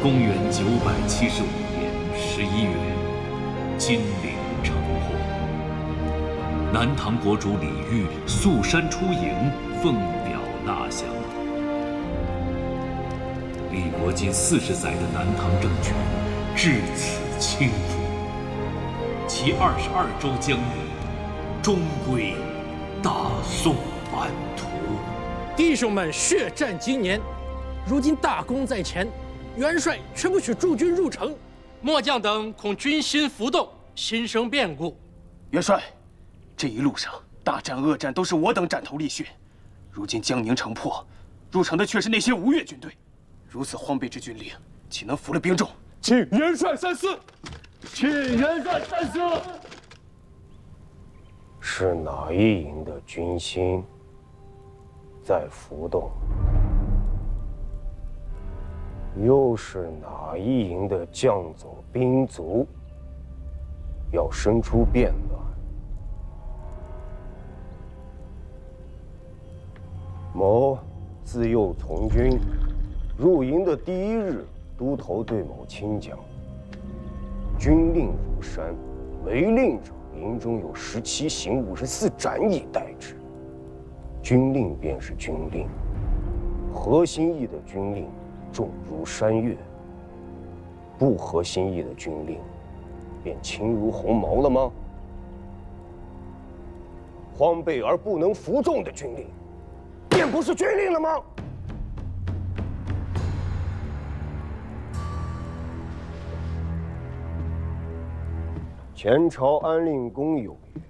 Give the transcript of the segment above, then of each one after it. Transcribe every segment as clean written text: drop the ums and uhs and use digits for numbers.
公元975年11月，金陵城破。南唐国主李煜溯山出营，奉表纳降。李国金40载的南唐政权至此倾覆，其22州疆域终归大宋版图。弟兄们血战今年，如今大功在前，元帅却不许驻军入城，末将等恐军心浮动，心生变故。元帅，这一路上大战恶战都是我等斩头沥血，如今江宁城破，入城的却是那些吴越军队，如此荒废之军令，岂能服了兵众？请元帅三思。请元帅三思。是哪一营的军心在浮动？又是哪一营的将佐兵卒要生出变乱？某自幼从军，入营的第一日，都头对某亲讲：军令如山，违令者营中有17刑54斩以待之。军令便是军令，合心意的军令重如山岳，不合心意的军令便轻如鸿毛了吗？荒废而不能服众的军令，便不是军令了吗？前朝安令公有曰：“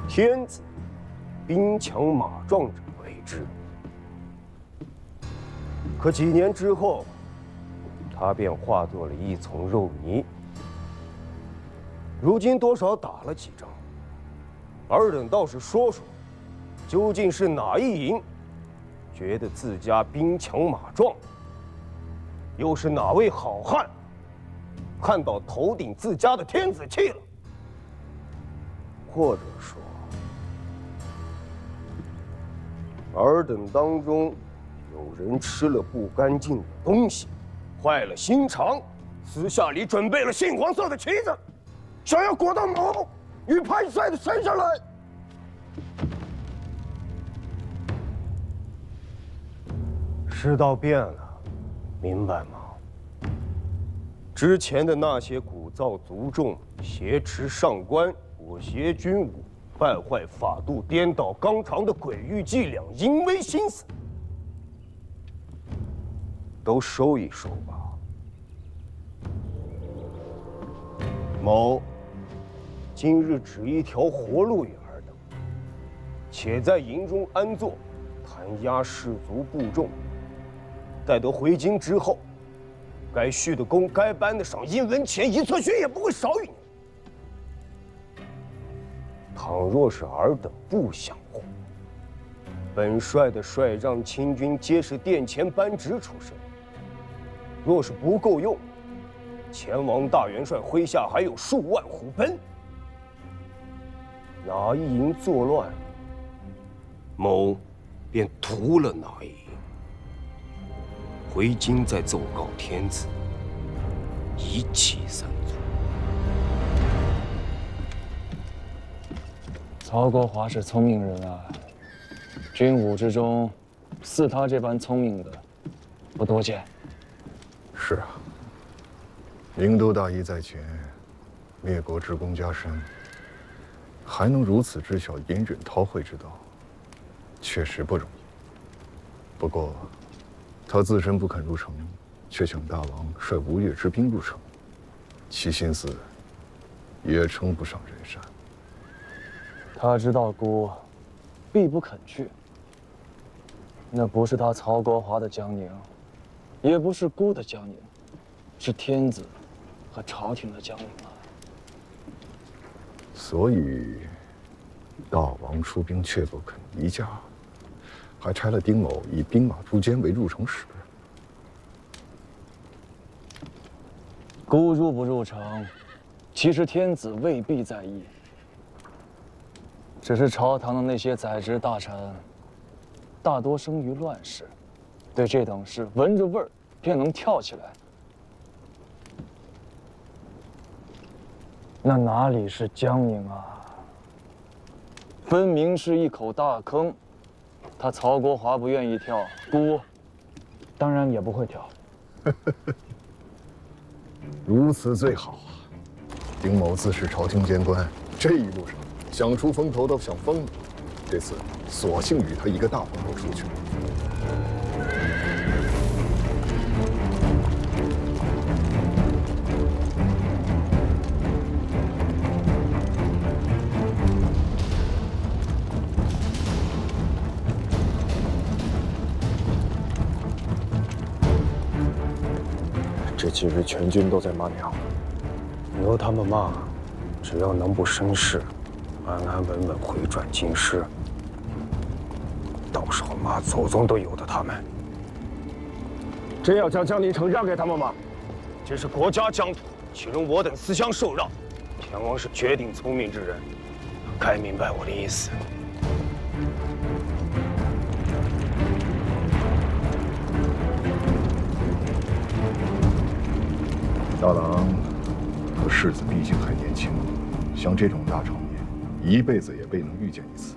天子兵强马壮者为之。”可几年之后，他便化作了一丛肉泥。如今多少打了几仗，尔等倒是说说，究竟是哪一营觉得自家兵强马壮？又是哪位好汉看到头顶自家的天子气了？或者说，尔等当中有人吃了不干净的东西，坏了心肠，私下里准备了杏黄色的旗子，想要裹到某与潘帅的身上来。世道变了，明白吗？之前的那些鼓噪族众、挟持上官、裹挟军武、败坏法度、颠倒纲常的诡异伎俩、淫威心思，都收一收吧。某今日指一条活路与尔等，且在营中安坐，弹压士卒部众。待得回京之后，该续的功，该颁的赏，一文钱一册血也不会少于你。倘若是尔等不想活，本帅的帅帐亲军皆是殿前班职出身，若是不够用，前王大元帅麾下还有数万虎贲，哪一营作乱，某便屠了哪一营。回京再奏告天子，一气三族。曹国华是聪明人啊，军武之中，似他这般聪明的不多见。是啊，宁都大义在前，灭国之功加身，还能如此知晓隐忍韬晦之道，确实不容易。不过，他自身不肯入城，却请大王率吴越之兵入城，其心思也称不上人善。他知道孤必不肯去，那不是他曹国华的江宁，也不是孤的江宁，是天子和朝廷的江宁啊。所以，大王出兵却不肯移驾，还差了丁某以兵马诛奸为入城使。孤入不入城，其实天子未必在意，只是朝堂的那些宰执大臣，大多生于乱世，对这等事闻着味儿便能跳起来，那哪里是江宁啊？分明是一口大坑。他曹国华不愿意跳，姑当然也不会跳。如此最好啊！丁某自是朝廷谏官，这一路上想出风头都想疯了，这次索性与他一个大风头出去。这几日全军都在骂娘，由他们骂，只要能不生事，安安稳稳回转京师，到时候骂祖宗都由得他们。真要将江宁城让给他们吗？这是国家疆土，岂容我等私相受让？田王是绝顶聪明之人，该明白我的意思。大郎和世子毕竟还年轻，像这种大场面，一辈子也未能遇见一次。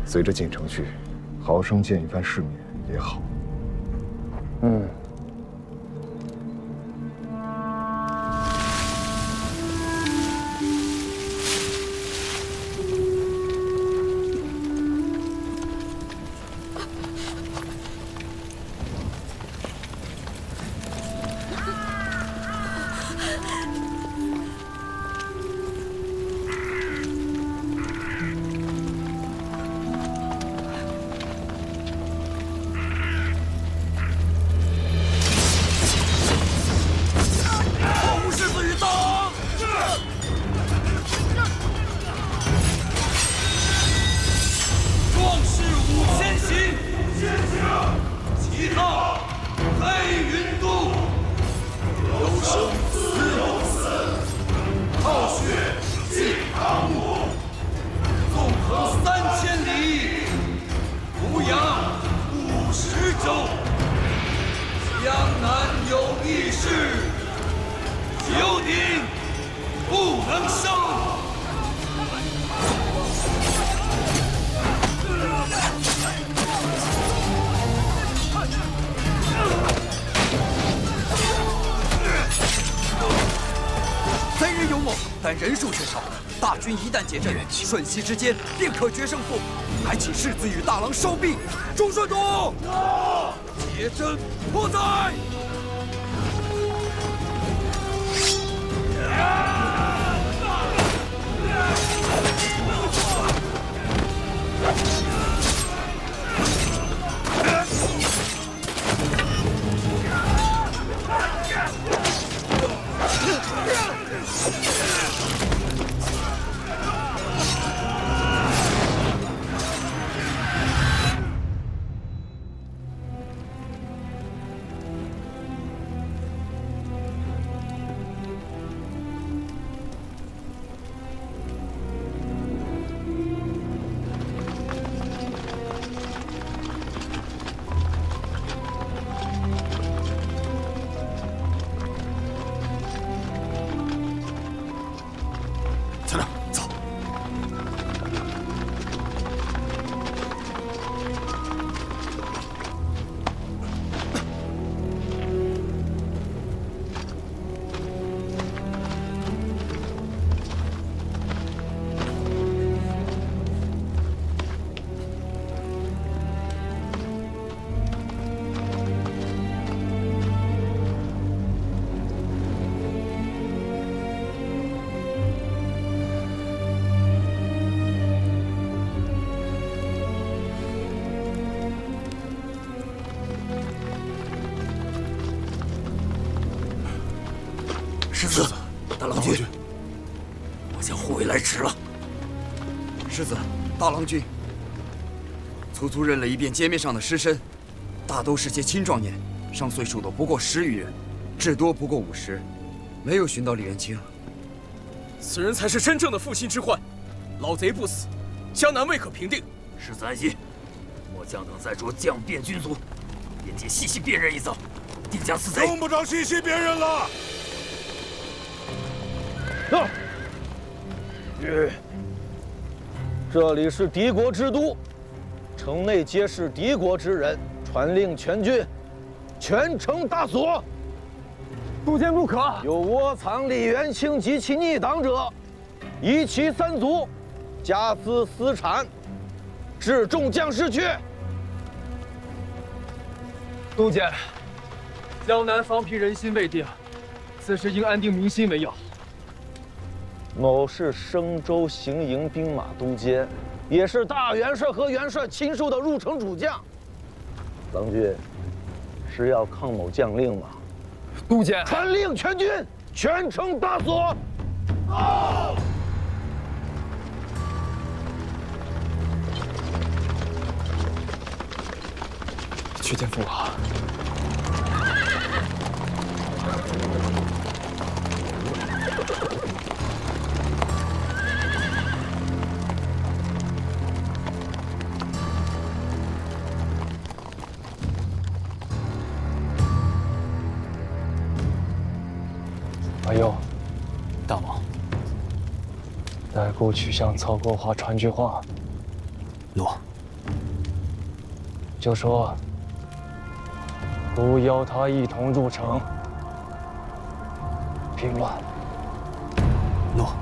随着进城去，好生见一番世面也好。嗯。但人数却少，大军一旦结阵，瞬息之间便可决胜负。还请世子与大郎收兵。中顺统，结阵破寨。世子，大郎君，我想护卫来迟了。世子，大郎君，粗粗认了一遍街面上的尸身，大都是些青壮年，上岁数的不过10余人，至多不过50，没有寻到李元清。此人才是真正的负心之患，老贼不死，江南未可平定。世子安心，末将等再着将变军卒，便借细细辨认一遭，定将此贼。用不着细细辨认了。这里是敌国之都，城内皆是敌国之人，传令全军，全城大锁。督监不可！有窝藏李元清及其逆党者，夷其三族，家私私产，致众将士去。督监，江南方平人心未定，此时应安定民心为要。某是升州行营兵马都监，也是大元帅和元帅亲授的入城主将。郎君，是要抗某将令吗？督监，传令全军，全城大锁。去见父王。阿佑，大王，代孤去向曹国华传句话。诺。就说不邀他一同入城平乱。诺。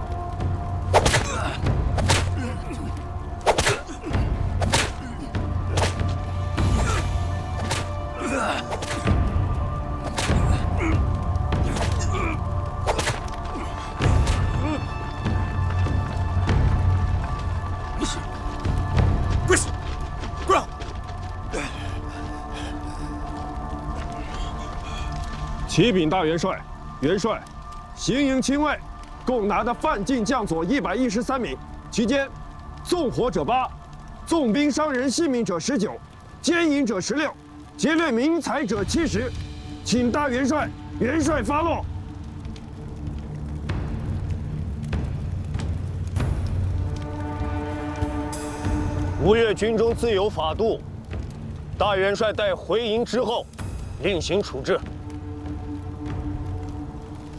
启禀大元帅，元帅，行营亲卫共拿的犯禁将佐113名，其间纵火者8，纵兵伤人性命者19，奸淫者16，劫掠民财者70，请大元帅发落。吴越军中自有法度，大元帅待回营之后，另行处置。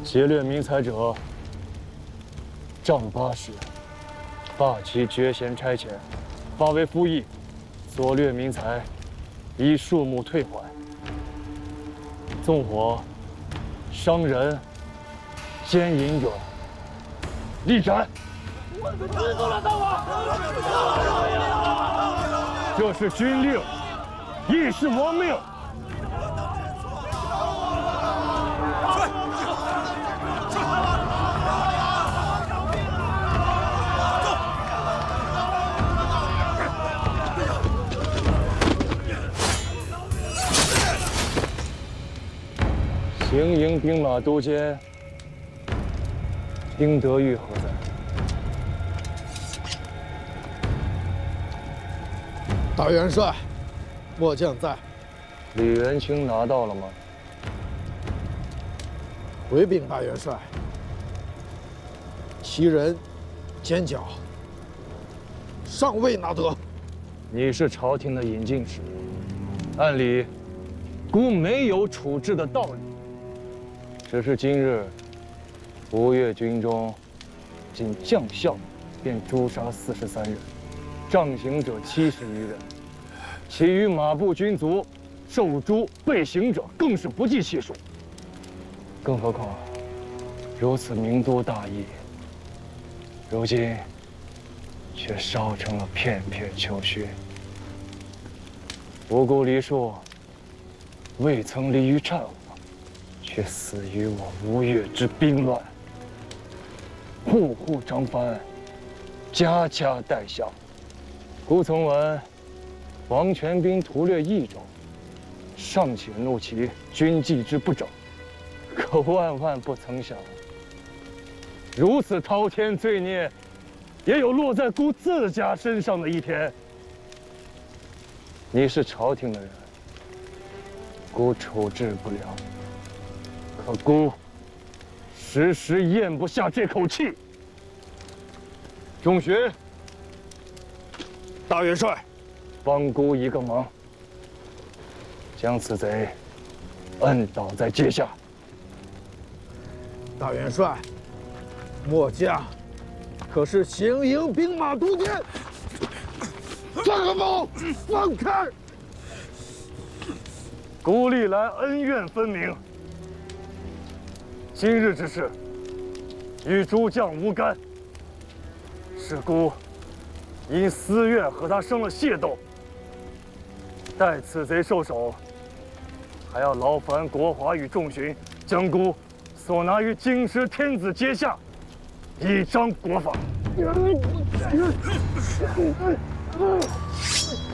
劫掠民财者，杖80，罢其爵衔差遣，发为服役；所掠民财，依数目退还。纵火、伤人、奸淫者，立斩。这是军令，亦是王命。行营兵马都监丁德玉何在？大元帅，末将在。李元清拿到了吗？回禀大元帅，其人、奸角尚未拿得。你是朝廷的引进使，按理孤没有处置的道理。只是今日吴越军中，仅将校便诛杀43人，杖刑者70余人，其余马步军卒受诛被刑者更是不计其数。更何况如此名都大义，如今却烧成了片片丘墟。无辜黎庶未曾离于战火，却死于我吴越之兵乱。户户张帆，家家带孝。孤曾闻王全兵屠掠益州，尚且怒其军纪之不整，可万万不曾想，如此滔天罪孽，也有落在孤自家身上的一天。你是朝廷的人，孤处置不了，可孤时时咽不下这口气。仲勋，大元帅，帮孤一个忙，将此贼摁倒在阶下。大元帅，末将可是行营兵马都监。张合谋，放开！孤历来恩怨分明，今日之事与诸将无干，是孤因私怨和他生了械斗，待此贼受首，还要劳烦国华与众巡将孤所拿于京师天子阶下，以彰国法。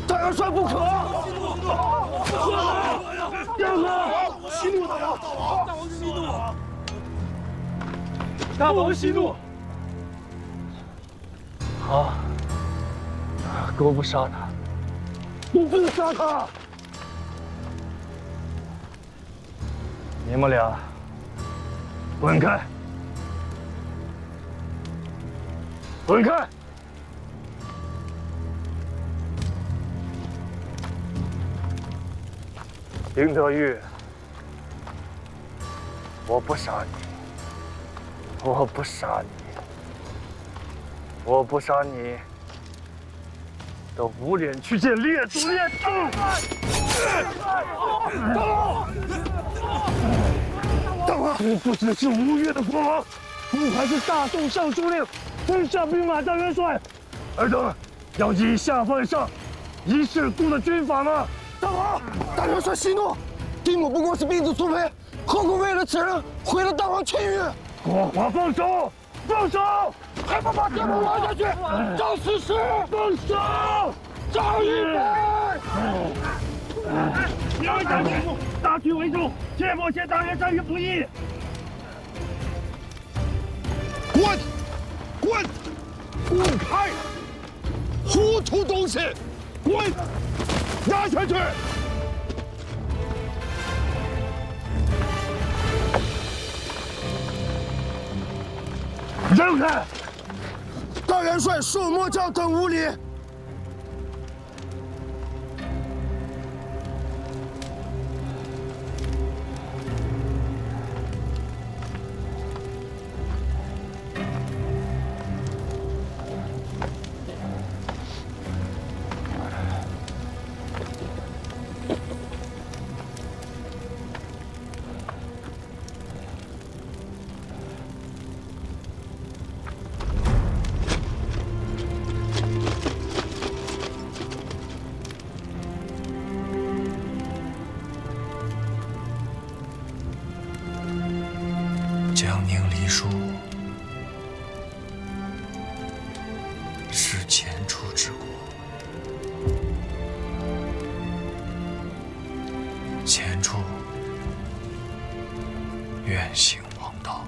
大元帅不可！大哥，息怒！大王息怒！大王息怒！好，孤不杀他，不杀他！你们俩滚开！滚开！林德裕，我不杀你，我不杀你，我不杀你，都无脸去见列祖列宗！大王，你不只是吴越的国王，你还是大宋尚书令、天下兵马大元帅。尔等要以下犯上，一试孤的军法吗？大王，大元帅息怒！丁某不过是病子苏培，何苦为了此人毁了大王清誉？国华，放手！放手！还不把丁某拉下去，找死尸！放手！找一杯！两家结束，大局为重，切莫陷大元帅于不义。滚！滚！滚开！糊涂东西！滚！押下去！让开！大元帅恕末将等无礼。江宁黎书是前楚之国，前楚愿行王道。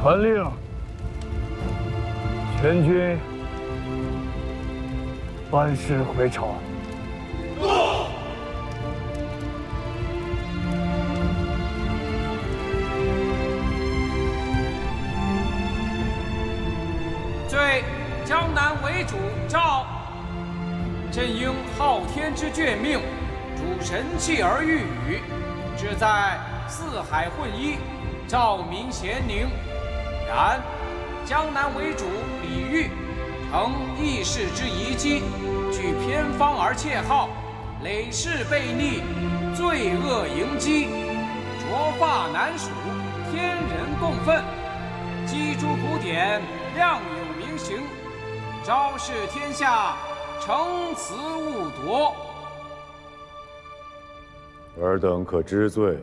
传令，全军班师回朝。罪江南为主诏：朕应昊天之眷命，主神器而御宇，志在四海混一，兆民咸宁。然江南为主李煜，承义士之遗迹，据偏方而窃号，累世悖逆，罪恶迎击，卓发难属，天人共愤。击诸古典，亮有明行，昭示天下，诚辞勿夺。尔等可知罪？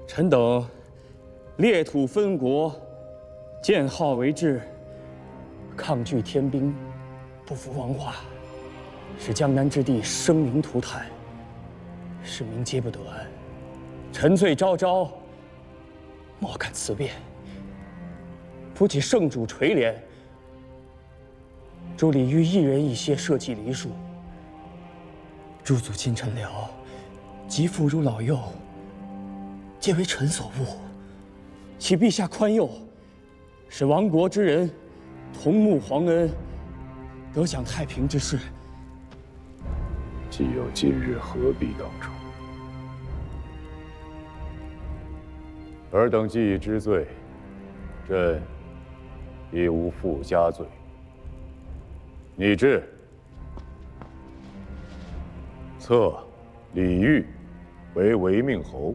臣等裂土分国，建号为治，抗拒天兵，不服王化，使江南之地生灵涂炭，市民皆不得安。臣罪昭昭，莫敢辞辩。不起圣主垂怜，助李煜一人一些社稷黎庶，诸族近臣僚及妇孺老幼，皆为臣所误，启陛下宽宥，使亡国之人同沐皇恩，得享太平之事。既有今日，何必当初？尔等既已知罪，朕亦无复加罪。拟制册李煜为违命侯，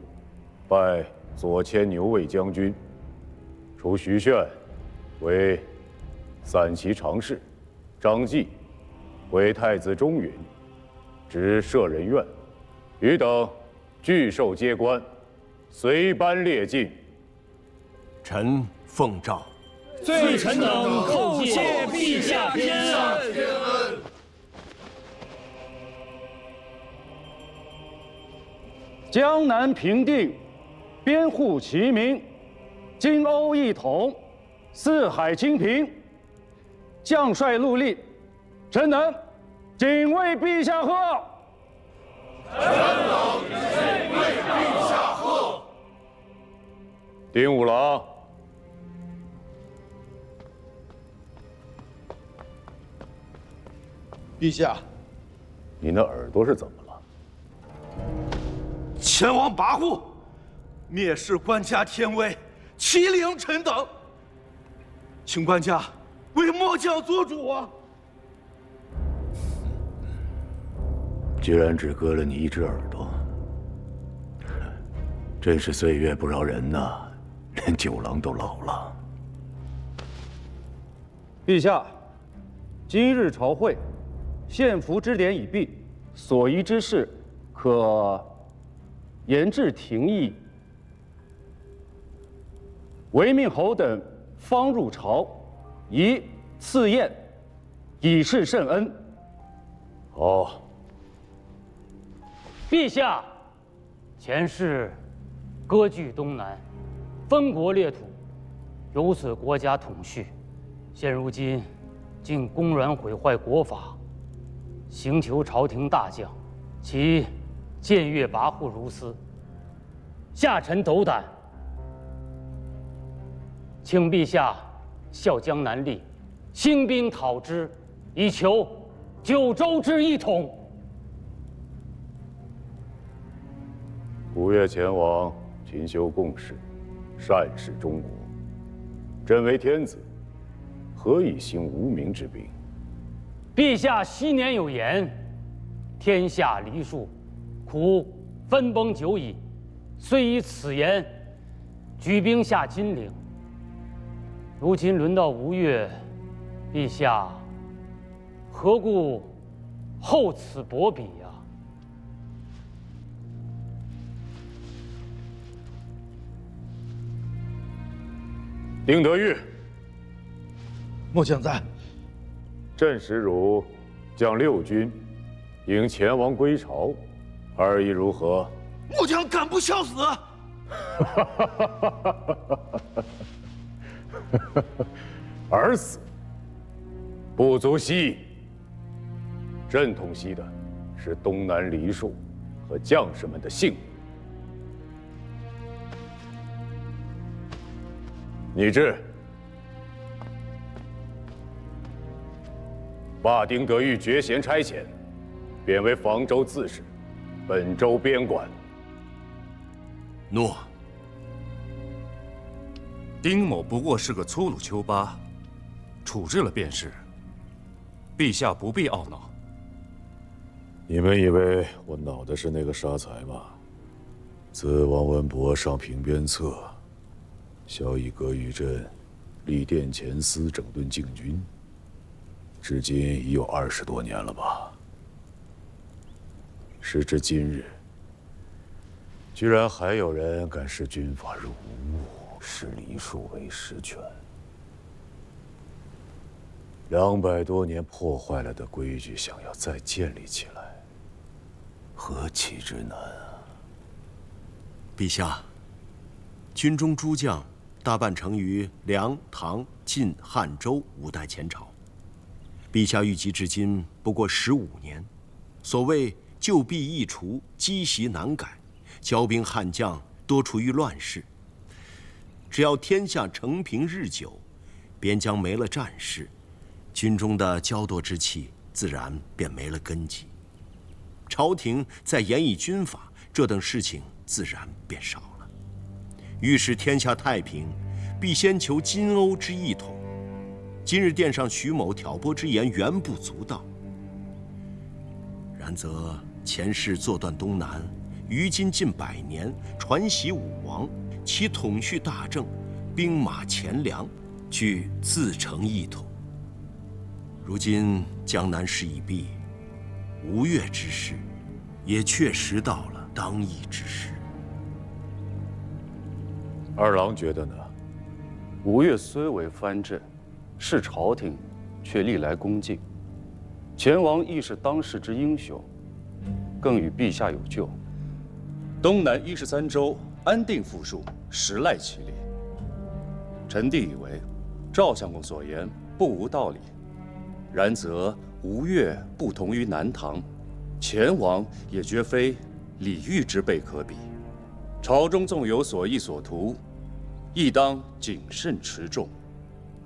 拜左迁牛卫将军；除徐铉为散骑常侍，张继为太子中允，执舍人院，余等俱受接官，随班列进。臣奉诏。罪臣等叩谢陛下偏恩。江南平定，边户齐民，金瓯一统，四海清平。将帅戮力，臣等谨为陛下贺。臣等谨为陛下贺。丁五郎。陛下，你那耳朵是怎么了？前王跋扈，蔑视官家天威，欺凌臣等，请官家为末将做主啊！居然只割了你一只耳朵，真是岁月不饶人呐，连九郎都老了。陛下，今日朝会，献俘之典已毕，所宜之事，可严制廷议。违命侯等方入朝，宜赐宴，以示圣恩。好。陛下，前世割据东南，分国裂土，有损国家统序。现如今，竟公然毁坏国法，刑求朝廷大将，其僭越跋扈如斯，下臣斗胆，请陛下效江南令，兴兵讨之，以求九州之一统。古越前王勤修贡士，善事中国。朕为天子，何以兴无名之兵？陛下昔年有言：“天下黎庶，苦分崩久矣。”虽以此言，举兵下金陵。如今轮到吴越，陛下何故厚此薄彼呀？丁德玉，末将在。朕使汝将6军迎前王归朝，二意如何？末将敢不效死？而死不足惜。朕痛惜的是东南黎庶和将士们的性命。拟制罢丁德玉爵衔差遣，贬为房州刺史，本州边管。诺。丁某不过是个粗鲁丘巴，处置了便是。陛下不必懊恼。你们以为我恼的是那个杀才吗？自王文博上平边策，萧以阁御朕立殿前司整顿禁军，至今已有20多年了吧？时至今日，居然还有人敢视军法如无物，视黎庶为实权。200多年破坏了的规矩，想要再建立起来，何其之难啊！陛下，军中诸将大半成于梁、唐、晋、汉、周5代前朝，陛下御疾至今不过15年，所谓旧弊易除，积习难改，骄兵悍将多处于乱世。只要天下承平日久，边疆没了战事，军中的骄惰之气自然便没了根基。朝廷再严以军法，这等事情自然便少了。欲使天下太平，必先求金瓯之一统。今日殿上徐某挑拨之言原不足道，然则前世坐断东南，于今近100年，传习武王，其统序大政，兵马钱粮，俱自成一统。如今江南事已毕，吴越之事也确实到了当议之时。二郎觉得呢？吴越虽为藩镇，是朝廷，却历来恭敬。前王亦是当世之英雄，更与陛下有旧。东南13州安定富庶，实赖其力。臣弟以为，赵相公所言不无道理。然则吴越不同于南唐，前王也绝非李煜之辈可比。朝中纵有所意所图，亦当谨慎持重。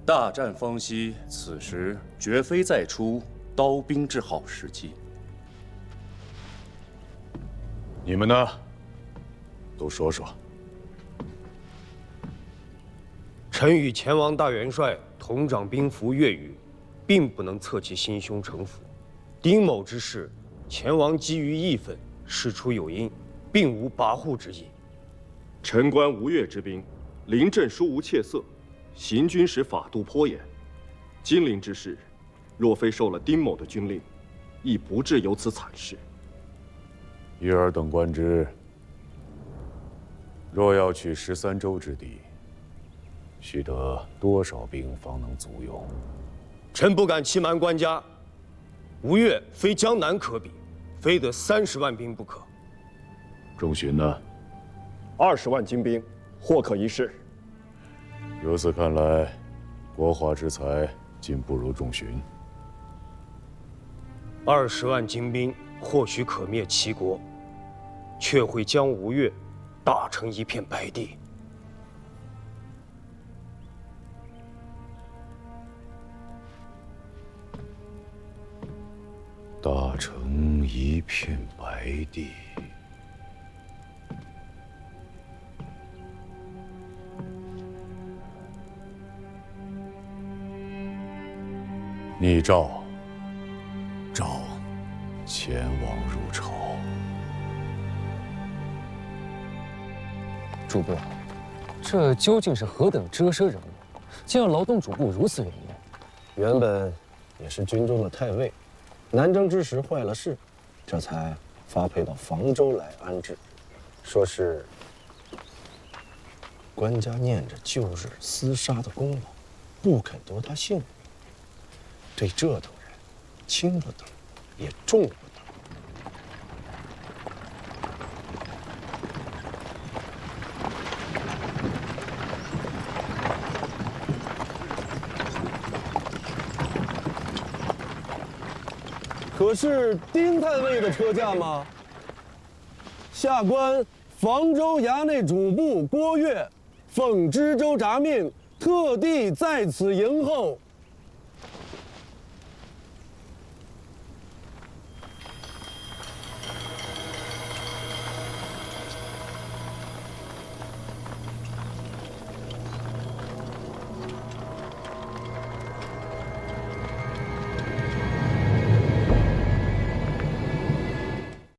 大战方息，此时绝非再出刀兵之好时机。你们呢？都说说。臣与前王大元帅同掌兵符粤语，并不能测其心胸城府。丁某之事，前王基于义愤，事出有因，并无跋扈之意。臣观吴越之兵，临阵殊无怯色，行军时法度颇严。金陵之事，若非受了丁某的军令，亦不至有此惨事。依尔等观之，若要取13州之地，须得多少兵方能足用？臣不敢欺瞒官家，吴越非江南可比，非得30万兵不可。仲勋呢？20万精兵，或可一试。如此看来，国华之才竟不如仲勋。20万精兵或许可灭齐国，却会将吴越打成一片白地。打成一片白地。逆诏，召前王入朝。主簿，这究竟是何等遮奢人物，竟要劳动主簿如此远言？原本也是军中的太尉，南征之时坏了事，这才发配到房州来安置。说是官家念着旧日厮杀的功劳，不肯夺他性命。对这等人，轻不得，也重不得。可是丁太尉的车驾吗？下官房州衙内主簿郭岳，奉知州札命，特地在此迎候。